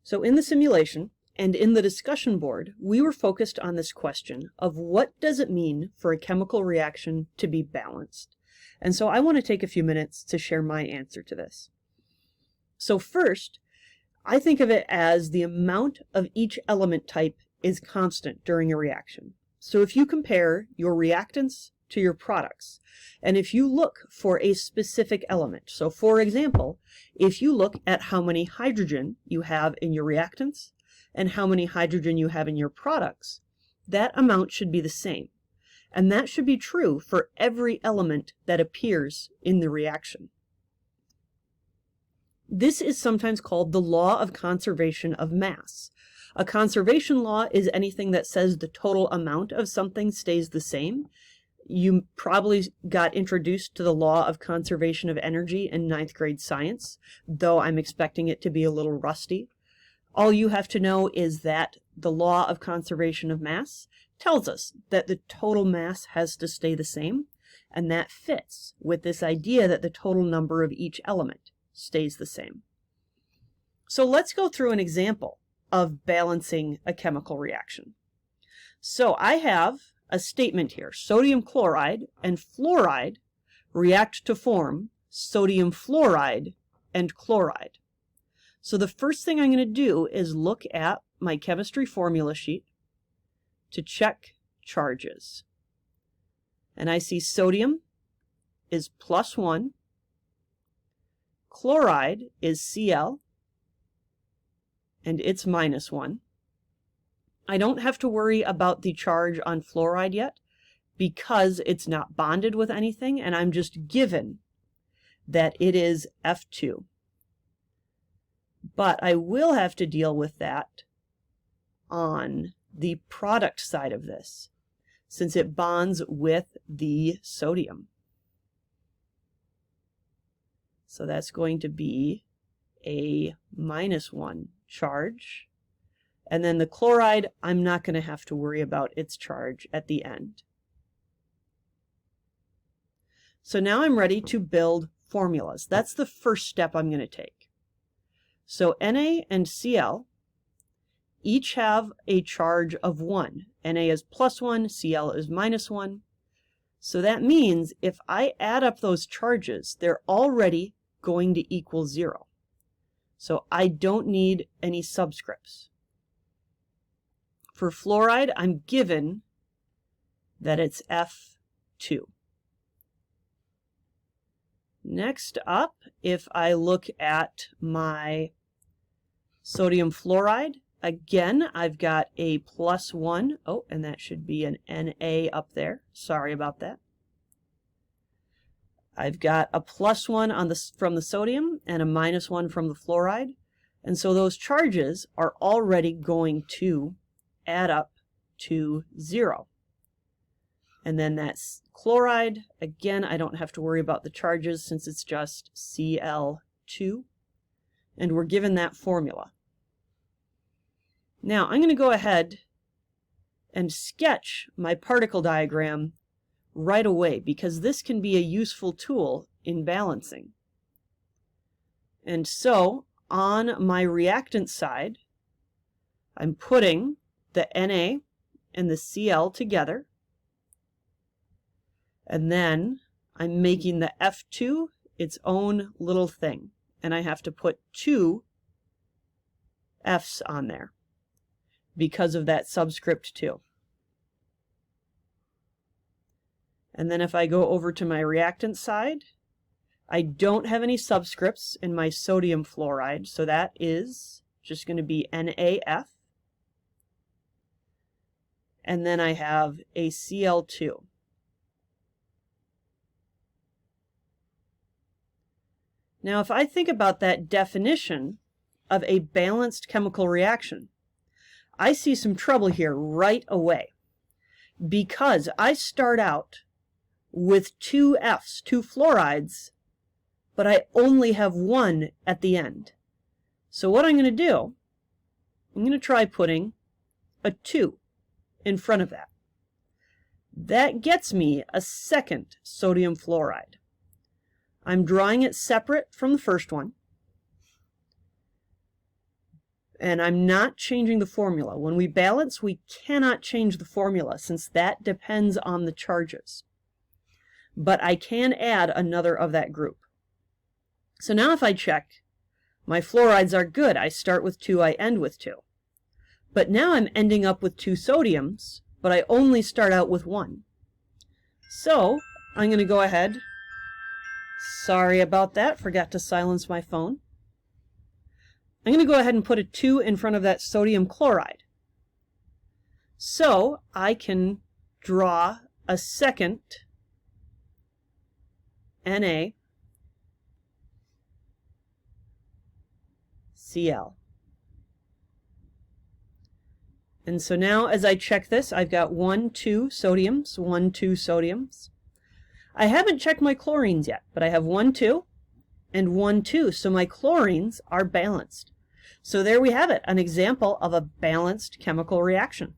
So in the simulation and in the discussion board, we were focused on this question of what does it mean for a chemical reaction to be balanced? And so I want to take a few minutes to share my answer to this. So first, I think of it as the amount of each element type is constant during a reaction. So if you compare your reactants to your products, and if you look for a specific element, so for example, if you look at how many hydrogen you have in your reactants and how many hydrogen you have in your products, that amount should be the same. And that should be true for every element that appears in the reaction. This is sometimes called the law of conservation of mass. A conservation law is anything that says the total amount of something stays the same. You probably got introduced to the law of conservation of energy in 9th grade science, though I'm expecting it to be a little rusty. All you have to know is that the law of conservation of mass tells us that the total mass has to stay the same, and that fits with this idea that the total number of each element stays the same. So let's go through an example of balancing a chemical reaction. So I have a statement here. Sodium chloride and fluoride react to form sodium fluoride and chloride. So the first thing I'm going to do is look at my chemistry formula sheet to check charges. And I see sodium is +1, chloride is Cl, and it's -1. I don't have to worry about the charge on fluoride yet because it's not bonded with anything, and I'm just given that it is F2. But I will have to deal with that on the product side of this, since it bonds with the sodium. So that's going to be a -1 charge. And then the chloride, I'm not going to have to worry about its charge at the end. So now I'm ready to build formulas. That's the first step I'm going to take. So Na and Cl each have a charge of 1. Na is +1, Cl is -1. So that means if I add up those charges, they're already going to equal 0. So I don't need any subscripts. For fluoride, I'm given that it's F2. Next up, if I look at my sodium fluoride, again, I've got a +1. Oh, and that should be an Na up there. Sorry about that. I've got a +1 on from the sodium and a -1 from the fluoride. And so those charges are already going to add up to 0. And then that's chloride. Again, I don't have to worry about the charges since it's just Cl2. And we're given that formula. Now I'm going to go ahead and sketch my particle diagram right away because this can be a useful tool in balancing. And so on my reactant side, I'm putting the Na and the Cl together, and then I'm making the F2 its own little thing, and I have to put 2 F's on there because of that subscript 2. And then if I go over to my reactant side, I don't have any subscripts in my sodium fluoride, so that is just going to be NaF. And then I have a Cl2. Now, if I think about that definition of a balanced chemical reaction, I see some trouble here right away because I start out with 2 F's, 2 fluorides, but I only have 1 at the end. So what I'm going to do, I'm going to try putting a 2 in front of that. That gets me a second sodium fluoride. I'm drawing it separate from the first one. and I'm not changing the formula. When we balance, we cannot change the formula since that depends on the charges. But I can add another of that group. So now if I check, my fluorides are good. I start with 2, I end with 2. But now I'm ending up with 2 sodiums, but I only start out with 1. So I'm going to go ahead. Sorry about that, forgot to silence my phone. I'm going to go ahead and put a 2 in front of that sodium chloride. So I can draw a second NaCl. And so now as I check this, I've got 1, 2 sodiums, 1, 2 sodiums. I haven't checked my chlorines yet, but I have 1, 2 and 1, 2, so my chlorines are balanced. So there we have it, an example of a balanced chemical reaction.